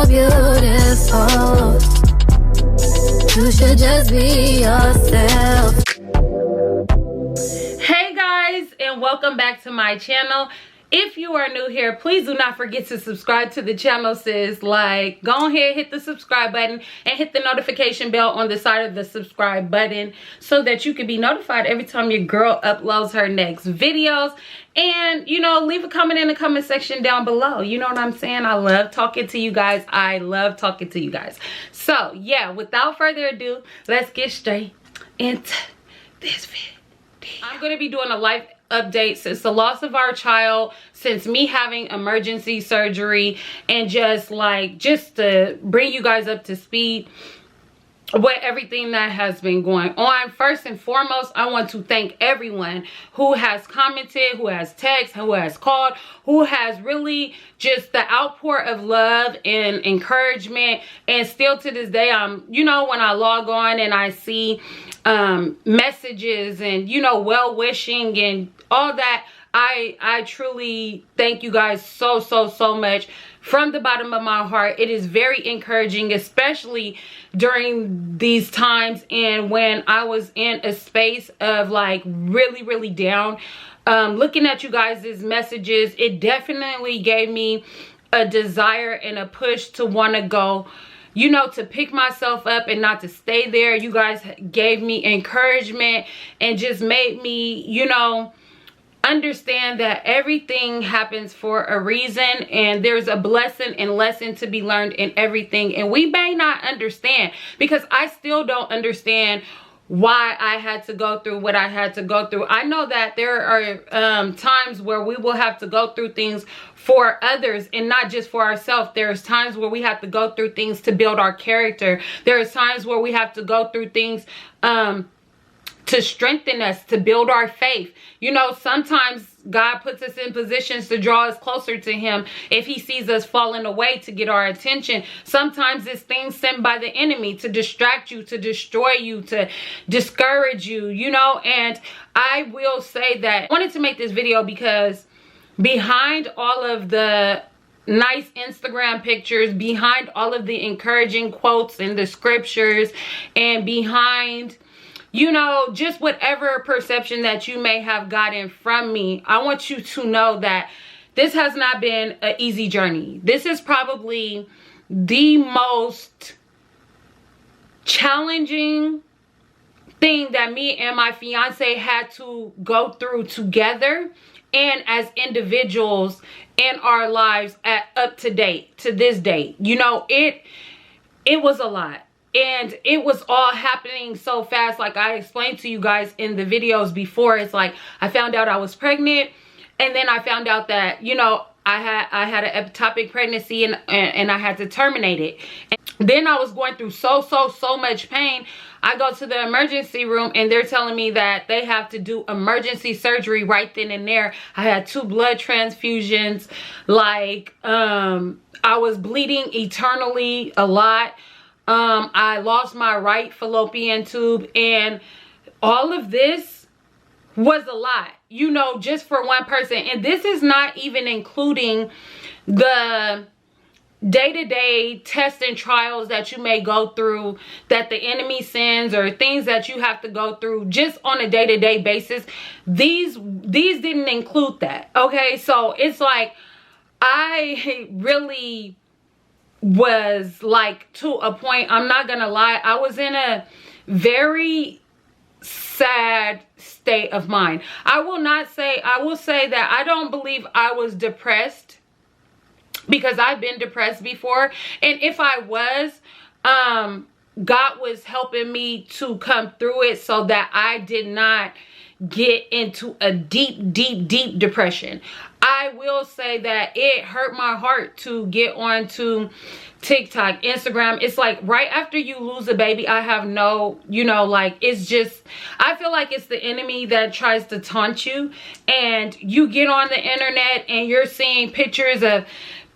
beautiful. You should just be yourself. Hey guys, and welcome back to my channel. If you are new here, please do not forget to subscribe to the channel, sis. Like, go ahead, hit the subscribe button and hit the notification bell on the side of the subscribe button so that you can be notified every time your girl uploads her next videos. And, you know, leave a comment in the comment section down below. You know what I'm saying? I love talking to you guys. I love talking to you guys. So, yeah, without further ado, let's get straight into this video. I'm going to be doing a life update since the loss of our child, since me having emergency surgery, and just to bring you guys up to speed with everything that has been going on. First and foremost, I want to thank everyone who has commented, who has texted, who has called, who has really just the outpour of love and encouragement. And still to this day, you know, when I log on and I see messages and, you know, well-wishing and all that, I truly thank you guys so much from the bottom of my heart. It is very encouraging, especially during these times and when I was in a space of like really down. Looking at you guys' messages, it definitely gave me a desire and a push to want to go, you know, to pick myself up and not to stay there. You guys gave me encouragement and just made me, you know, understand that everything happens for a reason, and there's a blessing and lesson to be learned in everything. And we may not understand, because I still don't understand why I had to go through what I had to go through. I know that there are times where we will have to go through things for others and not just for ourselves. There's times where we have to go through things to build our character. There's times where we have to go through things to strengthen us, to build our faith. You know, sometimes God puts us in positions to draw us closer to him if he sees us falling away, to get our attention. Sometimes it's things sent by the enemy to distract you, to destroy you, to discourage you, you know. And I will say that I wanted to make this video because behind all of the nice Instagram pictures, behind all of the encouraging quotes and the scriptures, and behind, you know, just whatever perception that you may have gotten from me, I want you to know that this has not been an easy journey. This is probably the most challenging thing that me and my fiance had to go through together and as individuals in our lives up to date, to this date. You know, it was a lot. And it was all happening so fast. Like I explained to you guys in the videos before, it's like I found out I was pregnant, and then I found out that, you know, I had an ectopic pregnancy, and I had to terminate it. And then I was going through so much pain. I go to the emergency room and they're telling me that they have to do emergency surgery right then and there. I had 2 blood transfusions. Like I was bleeding eternally a lot. I lost my right fallopian tube, and all of this was a lot, you know, just for one person. And this is not even including the day-to-day tests and trials that you may go through, that the enemy sends, or things that you have to go through just on a day-to-day basis. These didn't include that. Okay, so it's like I really was like, to a point, I'm not gonna lie, I was in a very sad state of mind. I will say that I don't believe I was depressed, because I've been depressed before, and if I was, God was helping me to come through it so that I did not get into a deep depression. I will say that it hurt my heart to get onto TikTok, Instagram. It's like right after you lose a baby, I have no, you know, like, it's just, I feel like it's the enemy that tries to taunt you, and you get on the internet and you're seeing pictures of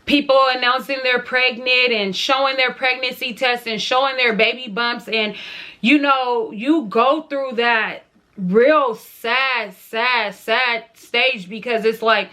people announcing they're pregnant and showing their pregnancy tests and showing their baby bumps, and you know, you go through that real sad stage, because it's like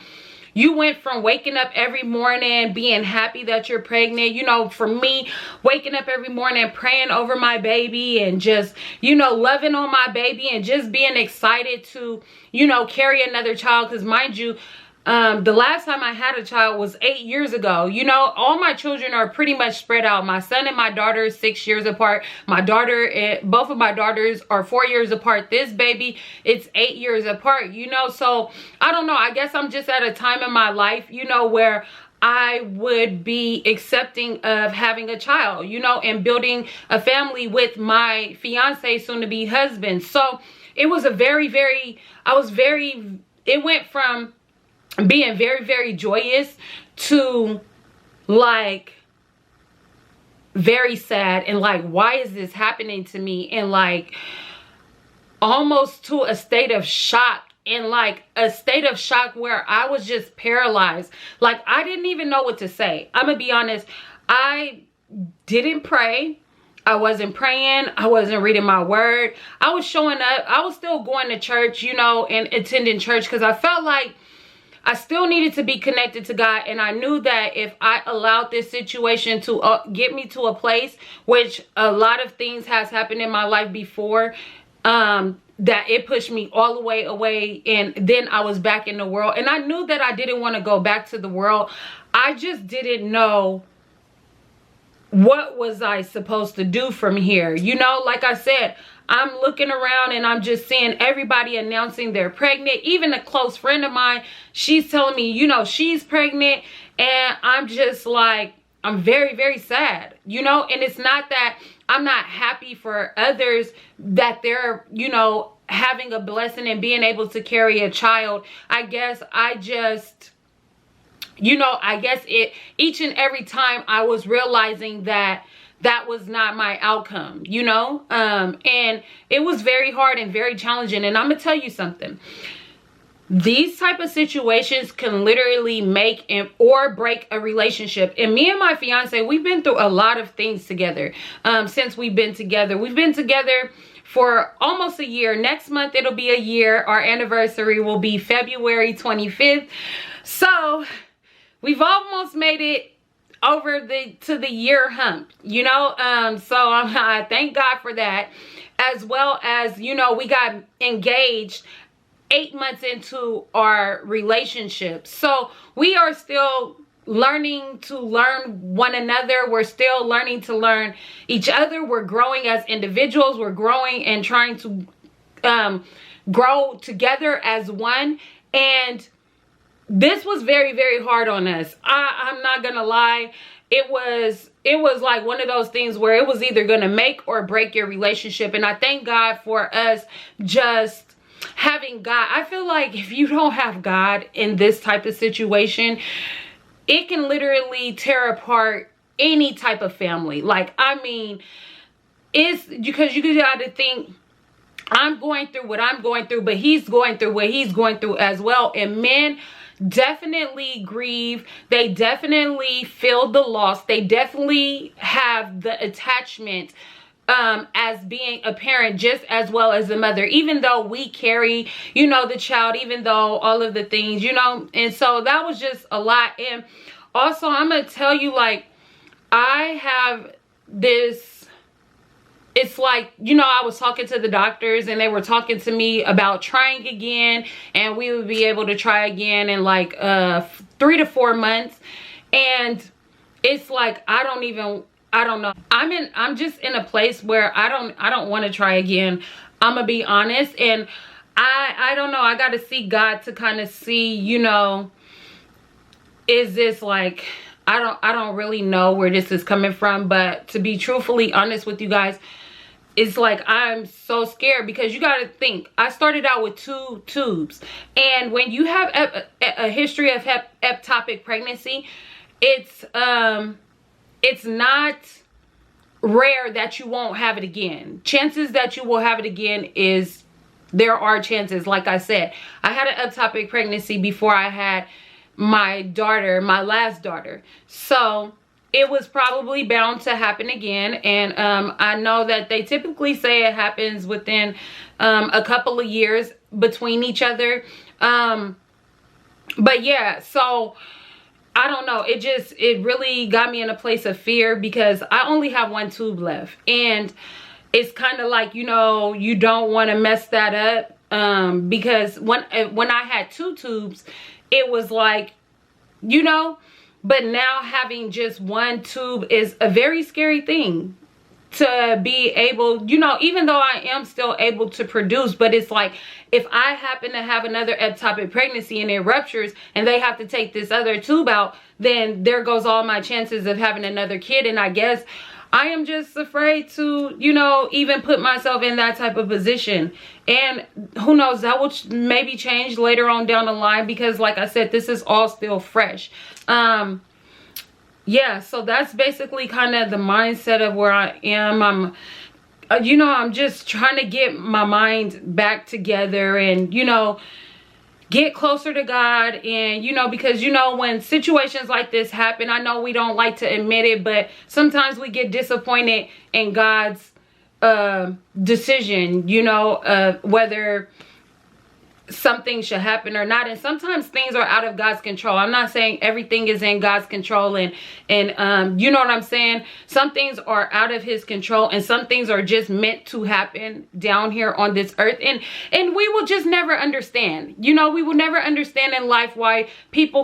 you went from waking up every morning being happy that you're pregnant, you know, for me, waking up every morning praying over my baby and just, you know, loving on my baby and just being excited to, you know, carry another child. Because mind you, the last time I had a child was 8 years ago. You know, all my children are pretty much spread out. My son and my daughter are 6 years apart. My daughter, both of my daughters are 4 years apart. This baby, it's 8 years apart, you know. So I don't know. I guess I'm just at a time in my life, you know, where I would be accepting of having a child, you know, and building a family with my fiance, soon to be husband. So it was a it went from being very, very joyous to like very sad and like, why is this happening to me? And like almost to a state of shock, and like a state of shock where I was just paralyzed. Like I didn't even know what to say. I'm gonna be honest. I didn't pray. I wasn't praying. I wasn't reading my word. I was showing up. I was still going to church, you know, and attending church because I felt like I still needed to be connected to God. And I knew that if I allowed this situation to get me to a place, which a lot of things has happened in my life before, that it pushed me all the way away. And then I was back in the world. And I knew that I didn't want to go back to the world. I just didn't know what was I supposed to do from here. You know, like I said, I'm looking around and I'm just seeing everybody announcing they're pregnant. Even a close friend of mine, she's telling me, you know, she's pregnant. And I'm just like, I'm very, very sad, you know. And it's not that I'm not happy for others that they're, you know, having a blessing and being able to carry a child. I guess I just, you know, I guess each and every time I was realizing that that was not my outcome, you know. And it was very hard and very challenging. And I'm gonna tell you something. These type of situations can literally make or break a relationship. And me and my fiance, we've been through a lot of things together since we've been together. We've been together for almost a year. Next month, it'll be a year. Our anniversary will be February 25th. So we've almost made it over to the year hump, you know. So I thank God for that, as well as, you know, we got engaged 8 months into our relationship. So we are still learning to learn one another. We're still learning to learn each other. We're growing as individuals. We're growing and trying to grow together as one. And this was very, very hard on us. I'm not gonna lie. It was like one of those things where it was either gonna make or break your relationship. And I thank God for us just having God. I feel like if you don't have God in this type of situation, it can literally tear apart any type of family. Like, I mean, it's because you got to think, I'm going through what I'm going through, but he's going through what he's going through as well. And men definitely grieve. They definitely feel the loss. They definitely have the attachment as being a parent just as well as a mother, even though we carry, you know, the child, even though all of the things, you know. And so that was just a lot. And also, I'm gonna tell you, like, I have this, it's like, you know, I was talking to the doctors and they were talking to me about trying again, and we would be able to try again in like 3 to 4 months. And it's like, I don't know. I'm just in a place where I don't want to try again. I'm gonna be honest. And I don't know. I got to see God to kind of see, you know, is this like, I don't really know where this is coming from. But to be truthfully honest with you guys, it's like I'm so scared, because you got to think, I started out with 2 tubes. And when you have a history of ectopic pregnancy, it's not rare that you won't have it again. Chances that you will have it again there are chances. Like I said, I had an ectopic pregnancy before I had my daughter, my last daughter. So it was probably bound to happen again. And I know that they typically say it happens within a couple of years between each other. But yeah, so I don't know. It really got me in a place of fear because I only have one tube left. And it's kind of like, you know, you don't want to mess that up. Because when I had 2 tubes, it was like, you know, but now having just 1 tube is a very scary thing. To be able, you know, even though I am still able to produce, but it's like if I happen to have another ectopic pregnancy and it ruptures and they have to take this other tube out, then there goes all my chances of having another kid. And I guess I am just afraid to, you know, even put myself in that type of position. And who knows, that will maybe change later on down the line, because like I said, this is all still fresh. Yeah, so that's basically kind of the mindset of where I am. You know, I'm just trying to get my mind back together and, you know, get closer to God. And, you know, because, you know, when situations like this happen, I know we don't like to admit it, but sometimes we get disappointed in God's decision, you know, whether something should happen or not. And sometimes things are out of God's control. I'm not saying everything is in God's control, and you know what I'm saying? Some things are out of his control, and some things are just meant to happen down here on this earth, and we will just never understand. You know, we will never understand in life why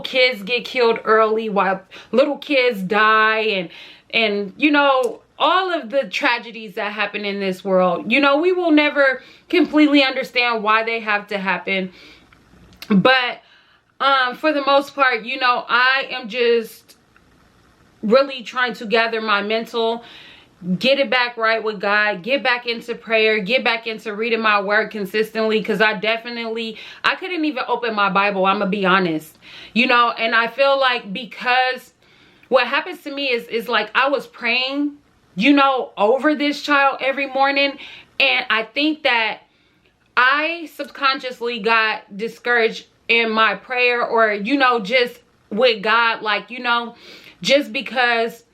kids get killed early, why little kids die, and you know, all of the tragedies that happen in this world. You know, we will never completely understand why they have to happen. But for the most part, you know, I am just really trying to gather my mental, get it back right with God, get back into prayer, get back into reading my word consistently, because I couldn't even open my Bible, I'm gonna be honest. You know, and I feel like, because what happens to me is like I was praying, you know, over this child every morning, and I think that I subconsciously got discouraged in my prayer, or, you know, just with God, like, you know, just because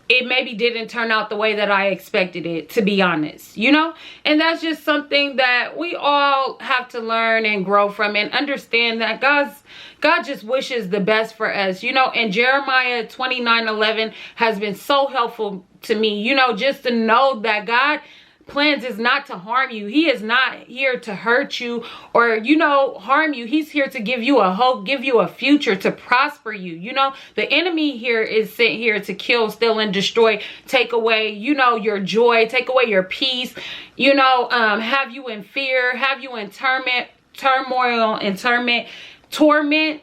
it maybe didn't turn out the way that I expected it, to be honest, you know. And that's just something that we all have to learn and grow from, and understand that God just wishes the best for us, you know. And Jeremiah 29:11 has been so helpful to me, you know, just to know that God plans is not to harm you. He is not here to hurt you or, you know, harm you. He's here to give you a hope, give you a future, to prosper you. You know, the enemy here is sent here to kill, steal, and destroy, take away, you know, your joy, take away your peace, you know, have you in fear, have you in turmoil and torment.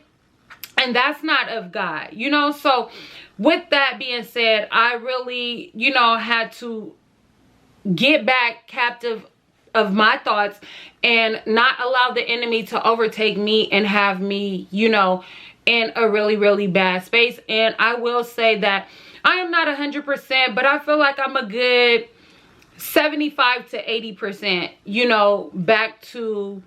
And that's not of God, you know. So with that being said, I really, you know, had to get back captive of my thoughts and not allow the enemy to overtake me and have me, you know, in a really, really bad space. And I will say that I am not 100%, but I feel like I'm a good 75 to 80%, you know, back to,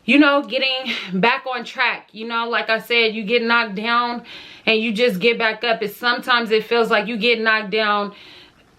you know, getting back on track. You know, like I said, you get knocked down and you just get back up. Sometimes it feels like you get knocked down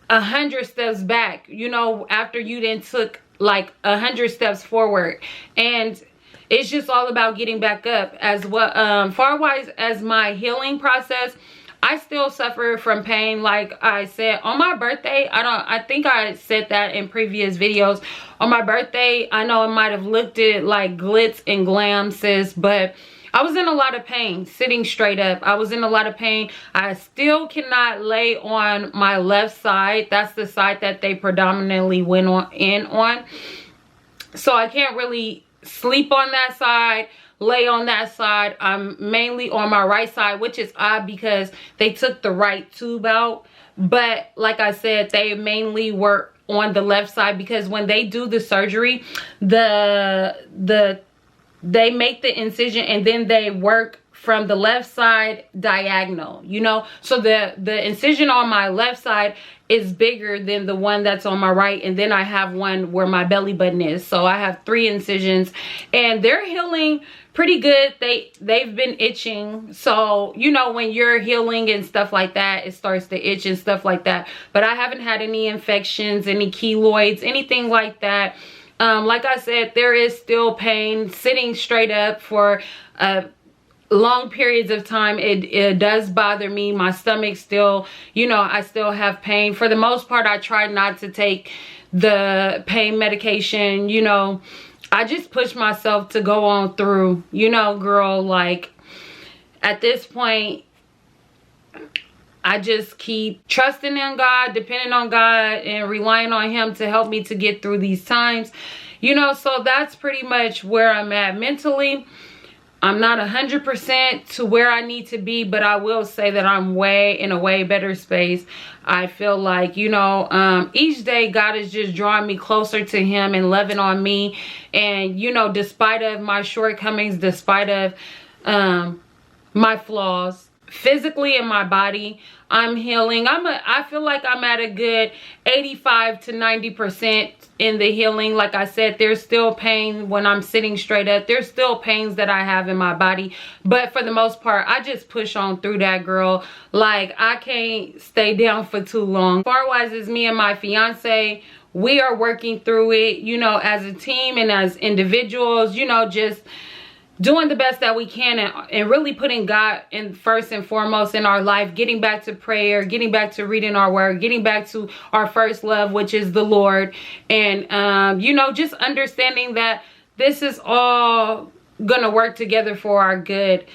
100 steps back, you know, after you then took like 100 steps forward. And it's just all about getting back up. As well, far-wise as my healing process, I still suffer from pain. Like I said, on my birthday, I think I said that in previous videos. On my birthday, I know it might have looked at like glitz and glam, sis, but I was in a lot of pain, sitting straight up. I was in a lot of pain. I still cannot lay on my left side. That's the side that they predominantly went on. So I can't really sleep on that side, lay on that side. I'm mainly on my right side, which is odd because they took the right tube out. But like I said, they mainly were on the left side, because when they do the surgery, they make the incision and then they work from the left side diagonal, you know. So the incision on my left side is bigger than the one that's on my right, and then I have one where my belly button is. So I have 3 incisions and they're healing pretty good. They've been itching. So, you know, when you're healing and stuff like that, it starts to itch and stuff like that. But I haven't had any infections, any keloids, anything like that. Like I said, there is still pain sitting straight up for long periods of time. It does bother me. My stomach still, you know, I still have pain. For the most part, I try not to take the pain medication. You know, I just push myself to go on through, you know, girl. Like, at this point, I just keep trusting in God, depending on God, and relying on him to help me to get through these times. You know, so that's pretty much where I'm at mentally. I'm not 100% to where I need to be, but I will say that I'm in a way better space. I feel like, you know, each day God is just drawing me closer to him and loving on me. And, you know, despite of my shortcomings, despite of my flaws, physically in my body, I'm healing. I feel like I'm at a good 85 to 90% in the healing. Like I said, there's still pain when I'm sitting straight up. There's still pains that I have in my body. But for the most part, I just push on through that, girl. Like, I can't stay down for too long. Far-wise is me and my fiance. We are working through it, you know, as a team and as individuals, you know, just doing the best that we can and really putting God in first and foremost in our life, getting back to prayer, getting back to reading our word, getting back to our first love, which is the Lord. And, you know, just understanding that this is all gonna work together for our good.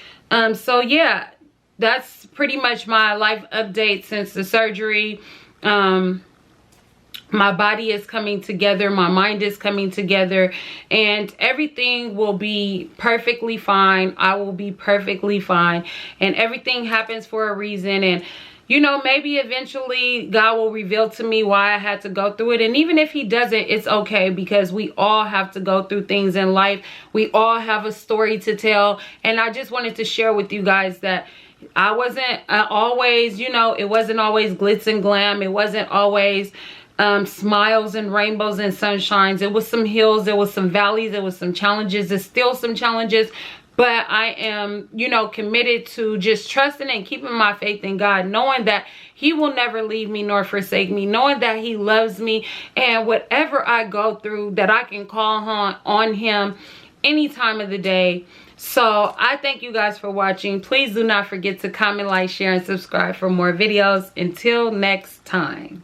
So yeah, that's pretty much my life update since the surgery. My body is coming together, my mind is coming together, and everything will be perfectly fine. I will be perfectly fine, and everything happens for a reason. And, you know, maybe eventually God will reveal to me why I had to go through it. And even if he doesn't, it's okay, because we all have to go through things in life. We all have a story to tell. And I just wanted to share with you guys that I wasn't always, you know, it wasn't always glitz and glam. It wasn't always smiles and rainbows and sunshines. It was some hills, there was some valleys, there was some challenges, there's still some challenges, but I am, you know, committed to just trusting and keeping my faith in God, knowing that he will never leave me nor forsake me, knowing that he loves me, and whatever I go through, that I can call on him any time of the day. So I thank you guys for watching. Please do not forget to comment, like, share, and subscribe for more videos. Until next time.